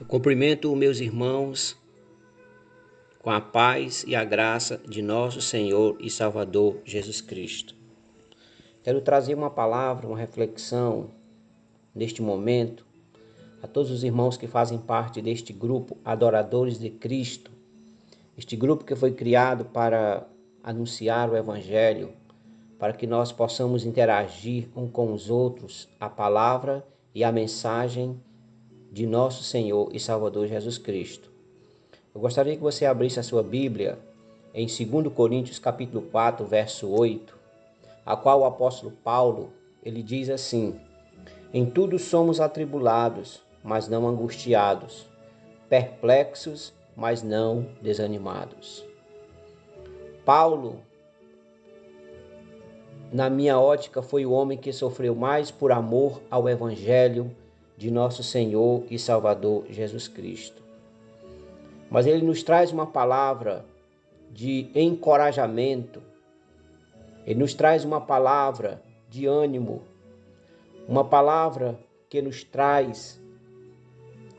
Eu cumprimento meus irmãos com a paz e a graça de nosso Senhor e Salvador Jesus Cristo. Quero trazer uma palavra, uma reflexão neste momento a todos os irmãos que fazem parte deste grupo Adoradores de Cristo, este grupo que foi criado para anunciar o Evangelho, para que nós possamos interagir uns com os outros a palavra e a mensagem de nosso Senhor e Salvador Jesus Cristo. Eu gostaria que você abrisse a sua Bíblia em 2 Coríntios capítulo 4, verso 8, a qual o apóstolo Paulo, ele diz assim: em tudo somos atribulados, mas não angustiados, perplexos, mas não desanimados. Paulo, na minha ótica, foi o homem que sofreu mais por amor ao Evangelho de nosso Senhor e Salvador Jesus Cristo. Mas ele nos traz uma palavra de encorajamento, ele nos traz uma palavra de ânimo, uma palavra que nos traz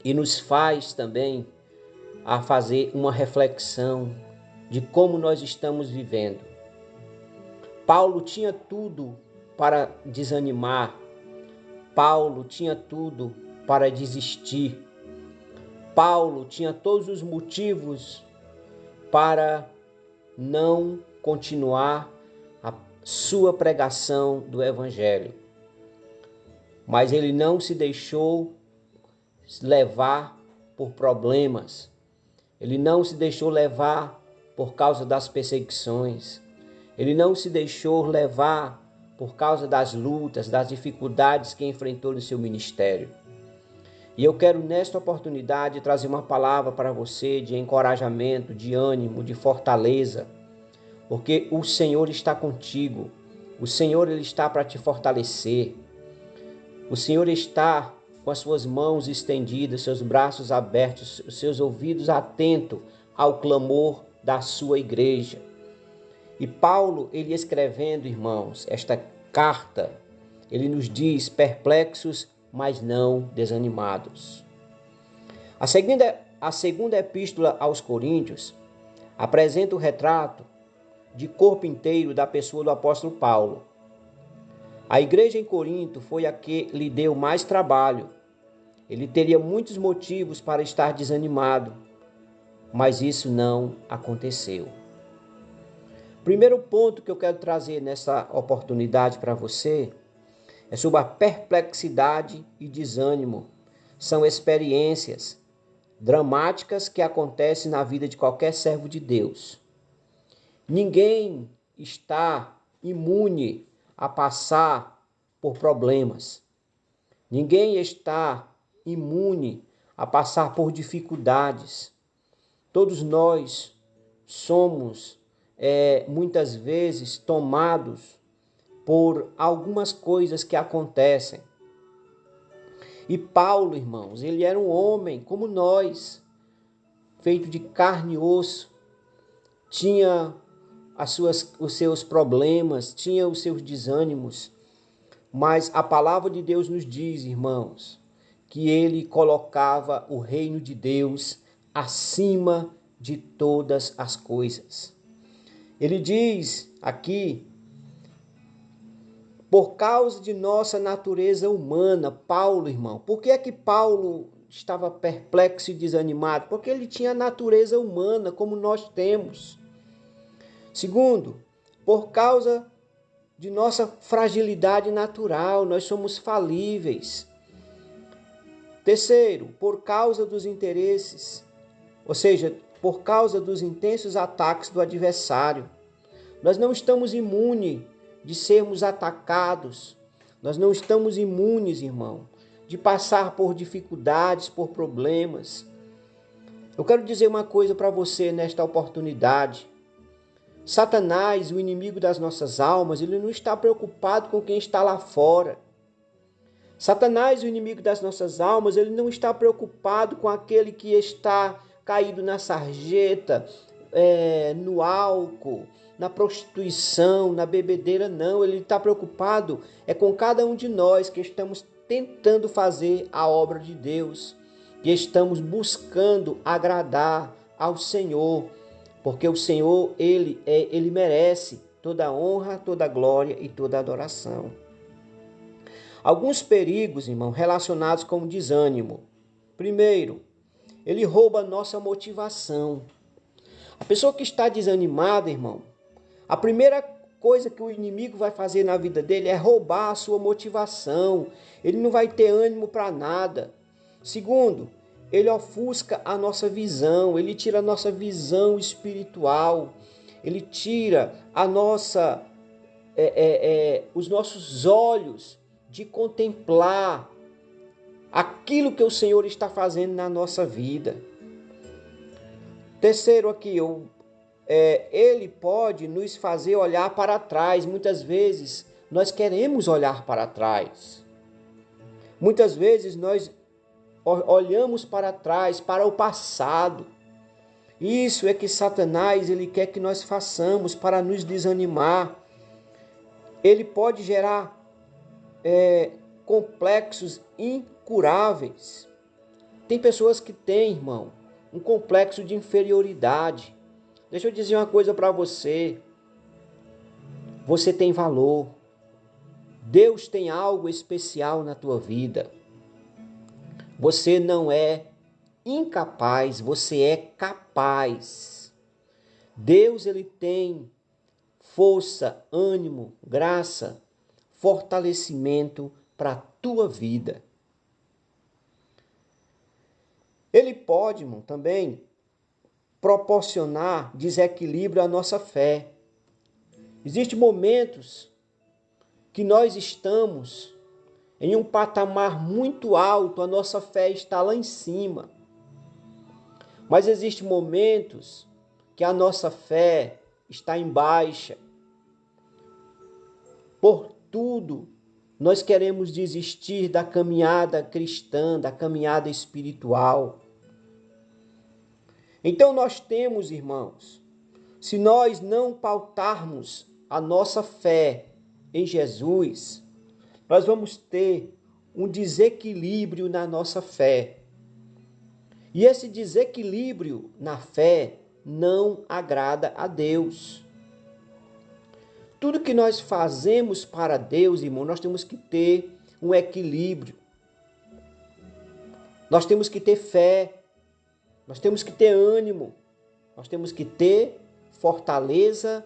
e nos faz também a fazer uma reflexão de como nós estamos vivendo. Paulo tinha tudo para desanimar, Paulo tinha tudo para desistir, Paulo tinha todos os motivos para não continuar a sua pregação do Evangelho. Mas ele não se deixou levar por problemas, ele não se deixou levar por causa das perseguições, ele não se deixou levar por causa das lutas, das dificuldades que enfrentou no seu ministério. E eu quero nesta oportunidade trazer uma palavra para você de encorajamento, de ânimo, de fortaleza, porque o Senhor está contigo, o Senhor ele está para te fortalecer, o Senhor está com as suas mãos estendidas, seus braços abertos, os seus ouvidos atentos ao clamor da sua igreja. E Paulo, ele escrevendo, irmãos, esta carta, ele nos diz: perplexos, mas não desanimados. A segunda epístola aos Coríntios apresenta o retrato de corpo inteiro da pessoa do apóstolo Paulo. A igreja em Corinto foi a que lhe deu mais trabalho. Ele teria muitos motivos para estar desanimado, mas isso não aconteceu. Primeiro ponto que eu quero trazer nessa oportunidade para você é sobre a perplexidade e desânimo. São experiências dramáticas que acontecem na vida de qualquer servo de Deus. Ninguém está imune a passar por problemas. Ninguém está imune a passar por dificuldades. Todos nós somos muitas vezes tomados por algumas coisas que acontecem. E Paulo, irmãos, ele era um homem como nós, feito de carne e osso, tinha os seus problemas, tinha os seus desânimos, mas a palavra de Deus nos diz, irmãos, que ele colocava o reino de Deus acima de todas as coisas. Ele diz aqui: por causa de nossa natureza humana, Paulo, irmão. Por que é que Paulo estava perplexo e desanimado? Porque ele tinha a natureza humana, como nós temos. Segundo, por causa de nossa fragilidade natural, nós somos falíveis. Terceiro, por causa dos interesses, ou seja, por causa dos intensos ataques do adversário. Nós não estamos imunes de sermos atacados. Nós não estamos imunes, irmão, de passar por dificuldades, por problemas. Eu quero dizer uma coisa para você nesta oportunidade. Satanás, o inimigo das nossas almas, ele não está preocupado com quem está lá fora. Satanás, o inimigo das nossas almas, ele não está preocupado com aquele que está caído na sarjeta, no álcool, na prostituição, na bebedeira, não. Ele está preocupado com cada um de nós que estamos tentando fazer a obra de Deus. que estamos buscando agradar ao Senhor, porque o Senhor, ele merece toda a honra, toda a glória e toda a adoração. Alguns perigos, irmão, relacionados com o desânimo. Primeiro, ele rouba a nossa motivação. A pessoa que está desanimada, irmão, a primeira coisa que o inimigo vai fazer na vida dele é roubar a sua motivação. Ele não vai ter ânimo para nada. Segundo, ele ofusca a nossa visão, ele tira a nossa visão espiritual, ele tira a nossa, os nossos olhos de contemplar aquilo que o Senhor está fazendo na nossa vida. Terceiro aqui, ele pode nos fazer olhar para trás. Muitas vezes nós queremos olhar para trás. Muitas vezes nós olhamos para trás, para o passado. Isso é que Satanás ele quer que nós façamos para nos desanimar. Ele pode gerar complexos incuráveis. Tem pessoas que têm, irmão, um complexo de inferioridade. Deixa eu dizer uma coisa para você. Você tem valor. Deus tem algo especial na tua vida. Você não é incapaz, você é capaz. Deus ele tem força, ânimo, graça, fortalecimento para a tua vida. Ele pode, irmão, também proporcionar desequilíbrio à nossa fé. Existem momentos que nós estamos em um patamar muito alto, a nossa fé está lá em cima. Mas existem momentos que a nossa fé está em baixa. Por tudo, nós queremos desistir da caminhada cristã, da caminhada espiritual. Então nós temos, irmãos, se nós não pautarmos a nossa fé em Jesus, nós vamos ter um desequilíbrio na nossa fé. E esse desequilíbrio na fé não agrada a Deus. Tudo que nós fazemos para Deus, irmão, nós temos que ter um equilíbrio. Nós temos que ter fé. Nós temos que ter ânimo. Nós temos que ter fortaleza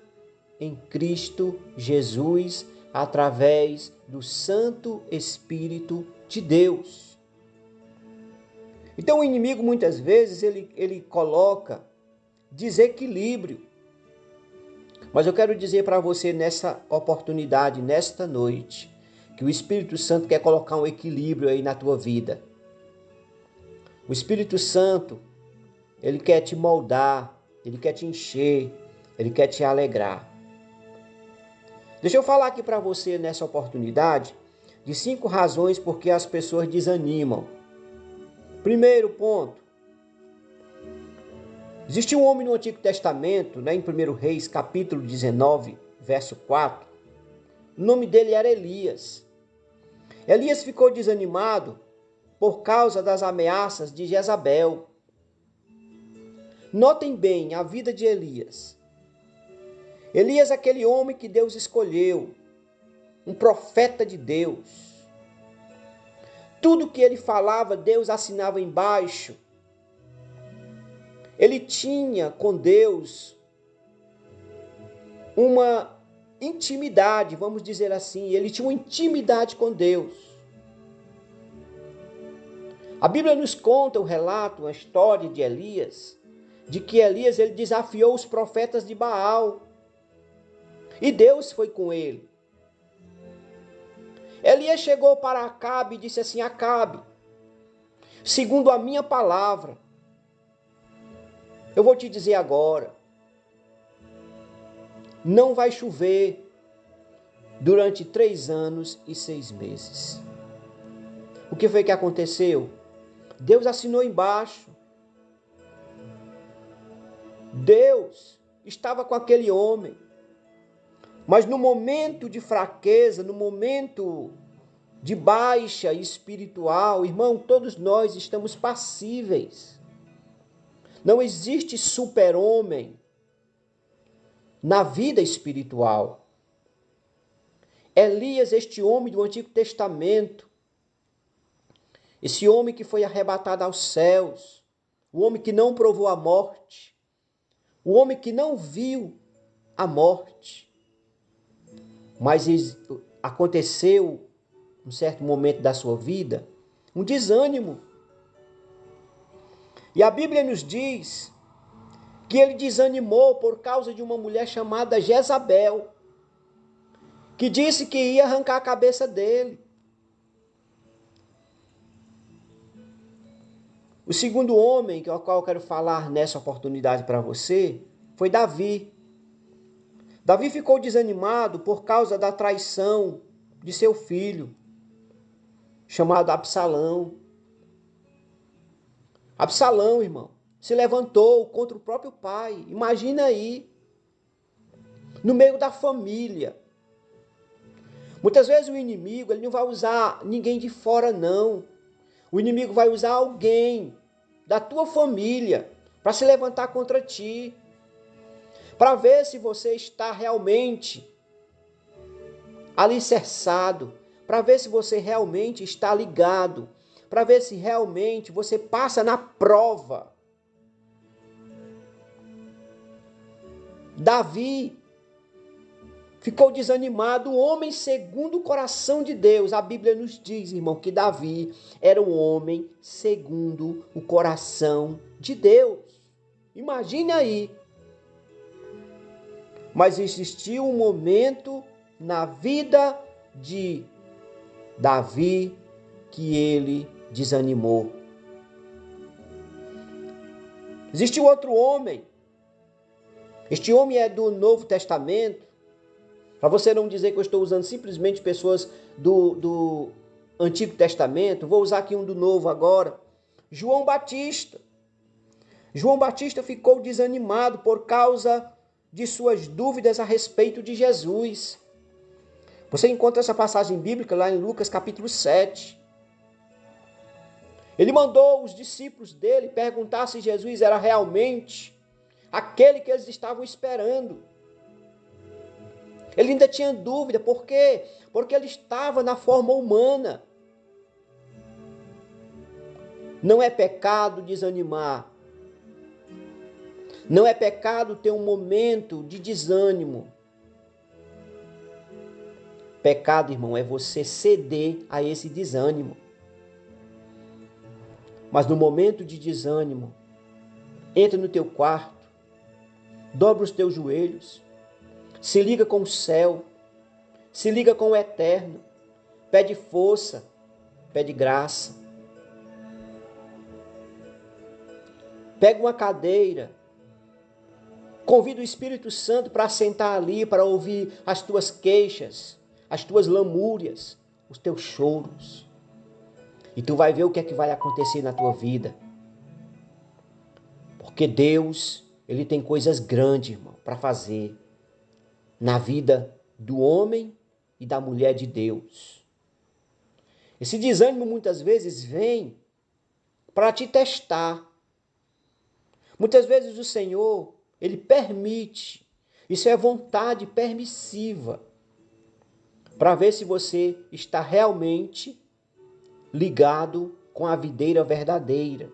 em Cristo Jesus, através do Santo Espírito de Deus. Então o inimigo muitas vezes ele coloca desequilíbrio. Mas eu quero dizer para você nessa oportunidade, nesta noite, que o Espírito Santo quer colocar um equilíbrio aí na tua vida. O Espírito Santo, ele quer te moldar, ele quer te encher, ele quer te alegrar. Deixa eu falar aqui para você nessa oportunidade de 5 razões por que as pessoas desanimam. Primeiro ponto. Existe um homem no Antigo Testamento, em 1 Reis, capítulo 19, verso 4. O nome dele era Elias. Elias ficou desanimado por causa das ameaças de Jezabel. Notem bem a vida de Elias. Elias é aquele homem que Deus escolheu, um profeta de Deus. Tudo que ele falava, Deus assinava embaixo. Ele tinha com Deus uma intimidade, vamos dizer assim. Ele tinha uma intimidade com Deus. A Bíblia nos conta o relato, a história de Elias, de que Elias ele desafiou os profetas de Baal. E Deus foi com ele. Elias chegou para Acabe e disse assim: Acabe, segundo a minha palavra, eu vou te dizer agora, não vai chover durante 3 anos e 6 meses. O que foi que aconteceu? Deus assinou embaixo. Deus estava com aquele homem. Mas no momento de fraqueza, no momento de baixa espiritual, irmão, todos nós estamos passíveis. Não existe super-homem na vida espiritual. Elias, este homem do Antigo Testamento, esse homem que foi arrebatado aos céus, o homem que não provou a morte, o homem que não viu a morte, mas aconteceu, num certo momento da sua vida, um desânimo. E a Bíblia nos diz que ele desanimou por causa de uma mulher chamada Jezabel, que disse que ia arrancar a cabeça dele. O segundo homem, ao qual eu quero falar nessa oportunidade para você, foi Davi. Davi ficou desanimado por causa da traição de seu filho, chamado Absalão. Absalão, irmão, se levantou contra o próprio pai. Imagina aí, no meio da família. Muitas vezes o inimigo, ele não vai usar ninguém de fora, não. O inimigo vai usar alguém da tua família para se levantar contra ti, para ver se você está realmente alicerçado, para ver se você realmente está ligado, para ver se realmente você passa na prova. Davi ficou desanimado, o homem segundo o coração de Deus. A Bíblia nos diz, irmão, que Davi era um homem segundo o coração de Deus. Imagine aí. Mas existiu um momento na vida de Davi que ele desanimou. Existiu outro homem. Este homem é do Novo Testamento. Para você não dizer que eu estou usando simplesmente pessoas do Antigo Testamento, vou usar aqui um do Novo agora. João Batista. João Batista ficou desanimado por causa de suas dúvidas a respeito de Jesus. Você encontra essa passagem bíblica lá em Lucas capítulo 7. Ele mandou os discípulos dele perguntar se Jesus era realmente aquele que eles estavam esperando. Ele ainda tinha dúvida, por quê? Porque ele estava na forma humana. Não é pecado desanimar. Não é pecado ter um momento de desânimo. Pecado, irmão, é você ceder a esse desânimo. Mas no momento de desânimo, entra no teu quarto, dobra os teus joelhos, se liga com o céu, se liga com o eterno, pede força, pede graça. Pega uma cadeira, convida o Espírito Santo para sentar ali, para ouvir as tuas queixas, as tuas lamúrias, os teus choros. E tu vai ver o que é que vai acontecer na tua vida. Porque Deus, Ele tem coisas grandes, irmão, para fazer na vida do homem e da mulher de Deus. Esse desânimo muitas vezes vem para te testar. Muitas vezes o Senhor, Ele permite, isso é vontade permissiva, para ver se você está realmente ligado com a videira verdadeira.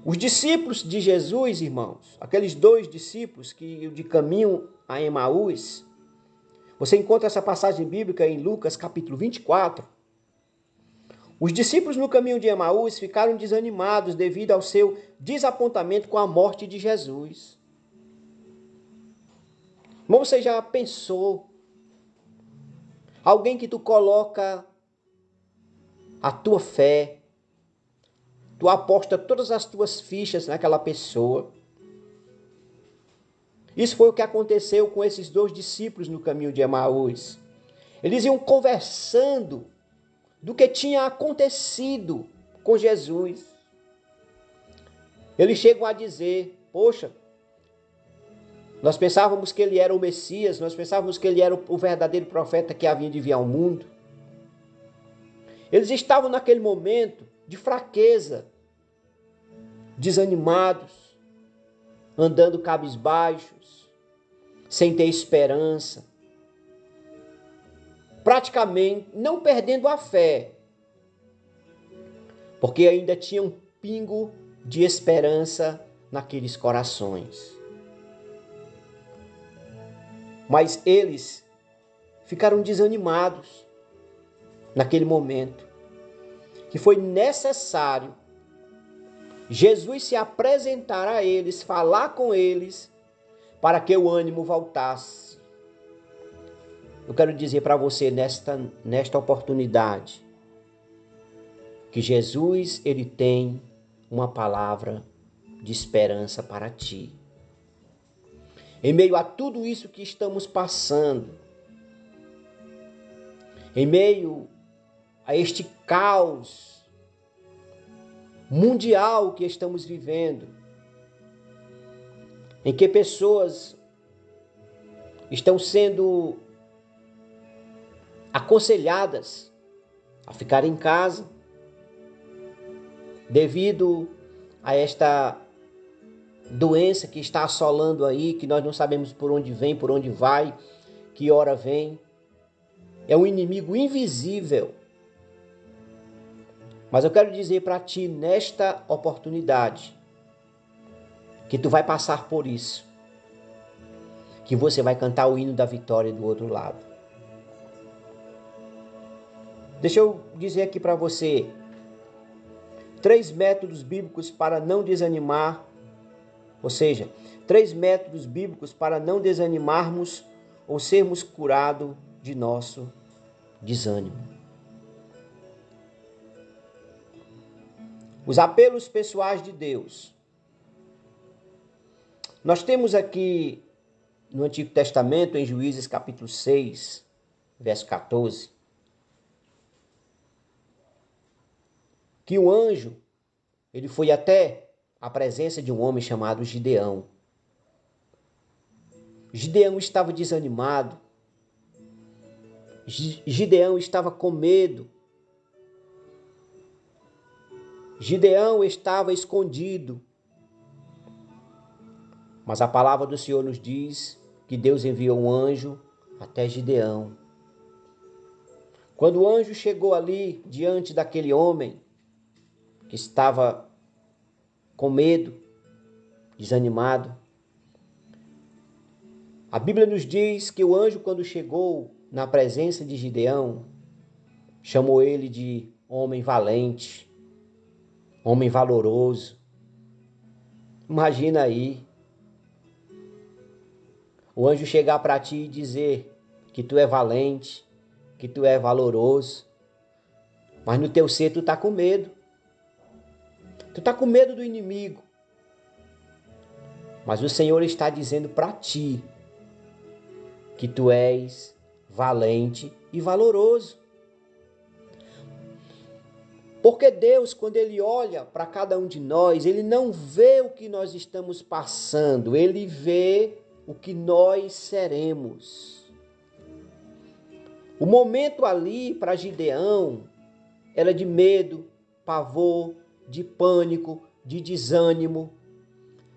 Os discípulos de Jesus, irmãos, aqueles 2 discípulos que de caminho a Emaús, você encontra essa passagem bíblica em Lucas capítulo 24. Os discípulos no caminho de Emaús ficaram desanimados devido ao seu desapontamento com a morte de Jesus. Irmão, você já pensou? Alguém que tu coloca a tua fé, tu aposta todas as tuas fichas naquela pessoa. Isso foi o que aconteceu com esses 2 discípulos no caminho de Emaús. Eles iam conversando do que tinha acontecido com Jesus. Eles chegam a dizer, poxa, Nós pensávamos que ele era o Messias, nós pensávamos que ele era o verdadeiro profeta que havia de vir ao mundo. Eles estavam naquele momento de fraqueza, desanimados, andando cabisbaixos, sem ter esperança, praticamente não perdendo a fé, porque ainda tinha um pingo de esperança naqueles corações. Mas eles ficaram desanimados naquele momento, que foi necessário Jesus se apresentar a eles, falar com eles, para que o ânimo voltasse. Eu quero dizer para você nesta oportunidade, que Jesus, ele tem uma palavra de esperança para ti. Em meio a tudo isso que estamos passando, em meio a este caos mundial que estamos vivendo, em que pessoas estão sendo aconselhadas a ficar em casa devido a esta doença que está assolando aí, que nós não sabemos por onde vem, por onde vai, que hora vem. É um inimigo invisível. Mas eu quero dizer para ti nesta oportunidade que tu vai passar por isso, que você vai cantar o hino da vitória do outro lado. Deixa eu dizer aqui para você 3 métodos bíblicos para não desanimar, ou seja, 3 métodos bíblicos para não desanimarmos ou sermos curados de nosso desânimo. Os apelos pessoais de Deus. Nós temos aqui no Antigo Testamento, em Juízes capítulo 6, verso 14, que o anjo, ele foi até a presença de um homem chamado Gideão. Gideão estava desanimado. Gideão estava com medo. Gideão estava escondido. Mas a palavra do Senhor nos diz que Deus enviou um anjo até Gideão. Quando o anjo chegou ali diante daquele homem que estava com medo, desanimado, a Bíblia nos diz que o anjo, quando chegou na presença de Gideão, chamou ele de homem valente, homem valoroso. Imagina aí o anjo chegar para ti e dizer que tu é valente, que tu é valoroso, mas no teu ser tu está com medo. Tu está com medo do inimigo. Mas o Senhor está dizendo para ti que tu és valente e valoroso. Porque Deus, quando Ele olha para cada um de nós, Ele não vê o que nós estamos passando, Ele vê o que nós seremos. O momento ali para Gideão era de medo, pavor, de pânico, de desânimo.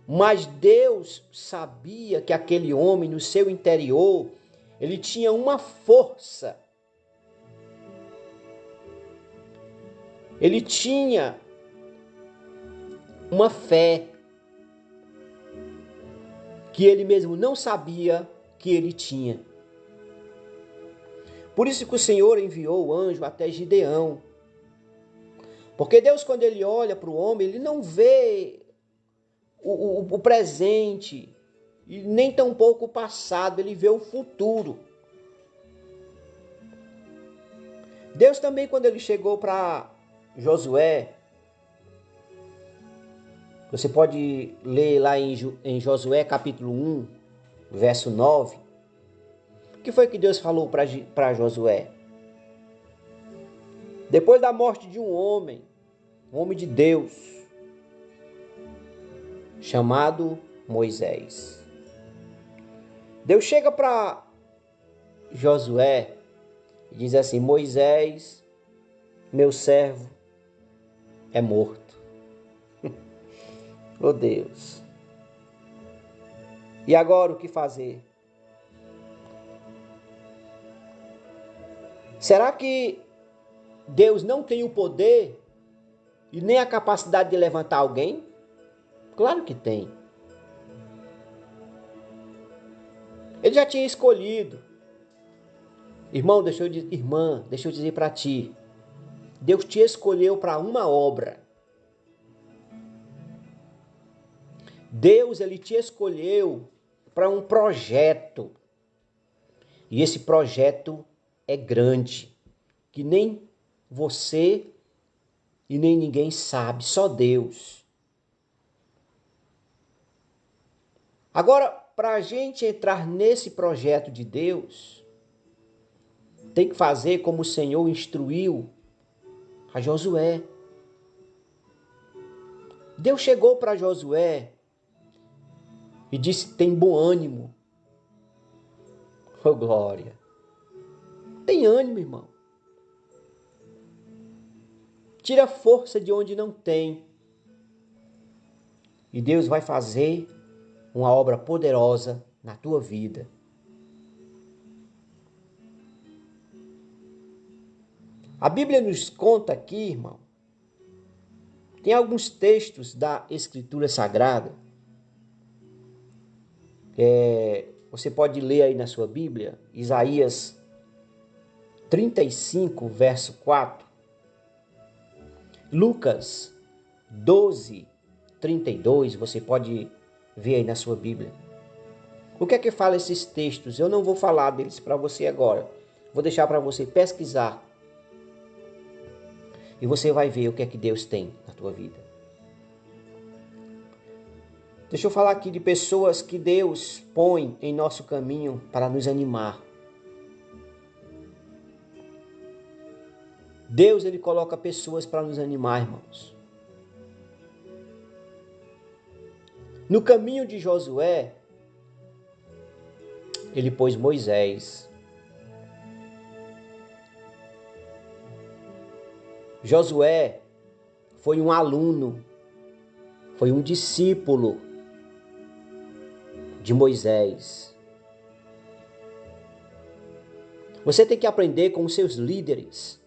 Mas Deus sabia que aquele homem, no seu interior, ele tinha uma força. Ele tinha uma fé que ele mesmo não sabia que ele tinha. Por isso que o Senhor enviou o anjo até Gideão. Porque Deus, quando ele olha para o homem, ele não vê o presente e nem tampouco o passado, ele vê o futuro. Deus também, quando ele chegou para Josué, você pode ler lá em Josué capítulo 1, verso 9. O que foi que Deus falou para Josué? Depois da morte de um homem de Deus, chamado Moisés. Deus chega para Josué e diz assim: Moisés, meu servo, é morto. Oh Deus! E agora o que fazer? Será que Deus não tem o poder e nem a capacidade de levantar alguém? Claro que tem. Ele já tinha escolhido. Irmã, deixa eu dizer para ti. Deus te escolheu para uma obra. Deus, ele te escolheu para um projeto. E esse projeto é grande, que nem você e nem ninguém sabe, só Deus. Agora, para a gente entrar nesse projeto de Deus, tem que fazer como o Senhor instruiu a Josué. Deus chegou para Josué e disse: tem bom ânimo. Oh, glória! Tem ânimo, irmão. Tira força de onde não tem. E Deus vai fazer uma obra poderosa na tua vida. A Bíblia nos conta aqui, irmão, tem alguns textos da Escritura Sagrada. Você pode ler aí na sua Bíblia, Isaías 35, verso 4. Lucas 12, 32, você pode ver aí na sua Bíblia. O que é que fala esses textos? Eu não vou falar deles para você agora. Vou deixar para você pesquisar. E você vai ver o que é que Deus tem na tua vida. Deixa eu falar aqui de pessoas que Deus põe em nosso caminho para nos animar. Deus, ele coloca pessoas para nos animar, irmãos. No caminho de Josué, ele pôs Moisés. Josué foi um aluno, foi um discípulo de Moisés. Você tem que aprender com os seus líderes.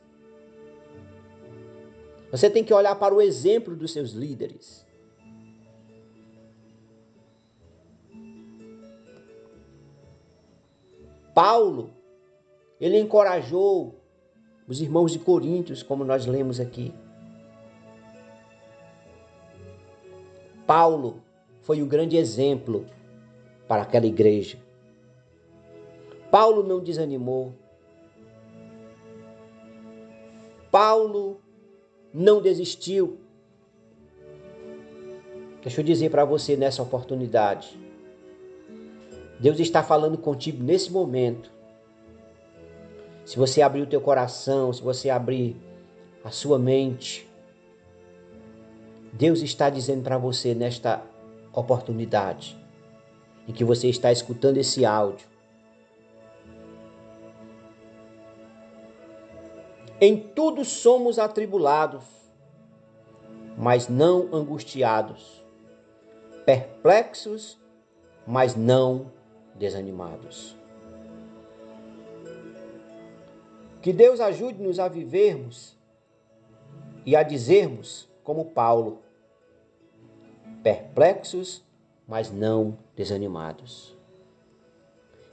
Você tem que olhar para o exemplo dos seus líderes. Paulo, ele encorajou os irmãos de Coríntios, como nós lemos aqui. Paulo foi um grande exemplo para aquela igreja. Paulo não desanimou. Paulo não desistiu. Deixa eu dizer para você nessa oportunidade. Deus está falando contigo nesse momento. Se você abrir o teu coração, se você abrir a sua mente, Deus está dizendo para você nesta oportunidade, em que você está escutando esse áudio. Em tudo somos atribulados, mas não angustiados, perplexos, mas não desanimados. Que Deus ajude-nos a vivermos e a dizermos, como Paulo, perplexos, mas não desanimados.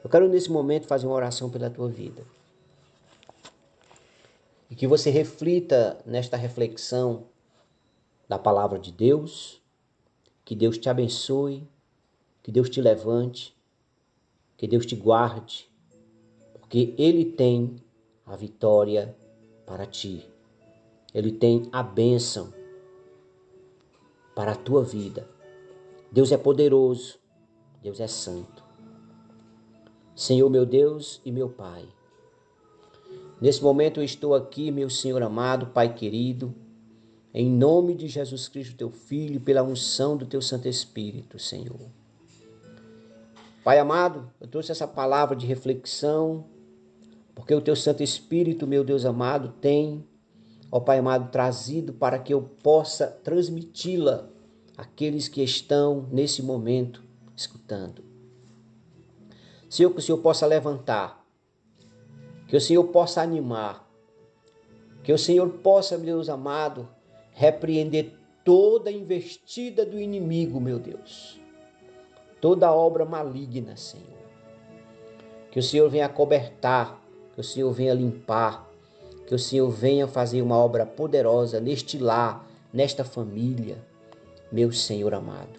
Eu quero nesse momento fazer uma oração pela tua vida. E que você reflita nesta reflexão da palavra de Deus, que Deus te abençoe, que Deus te levante, que Deus te guarde, porque Ele tem a vitória para ti. Ele tem a bênção para a tua vida. Deus é poderoso, Deus é santo. Senhor, meu Deus e meu Pai, nesse momento eu estou aqui, meu Senhor amado, Pai querido, em nome de Jesus Cristo, teu Filho, pela unção do teu Santo Espírito, Senhor. Pai amado, eu trouxe essa palavra de reflexão, porque o teu Santo Espírito, meu Deus amado, tem, ó Pai amado, trazido para que eu possa transmiti-la àqueles que estão nesse momento escutando. Senhor, que o Senhor possa levantar, que o Senhor possa animar, que o Senhor possa, meu Deus amado, repreender toda investida do inimigo, meu Deus. Toda obra maligna, Senhor. Que o Senhor venha acobertar, que o Senhor venha limpar, que o Senhor venha fazer uma obra poderosa neste lar, nesta família, meu Senhor amado.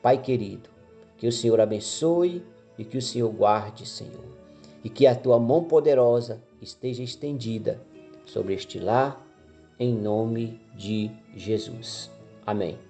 Pai querido, que o Senhor abençoe e que o Senhor guarde, Senhor. E que a tua mão poderosa esteja estendida sobre este lar, em nome de Jesus. Amém.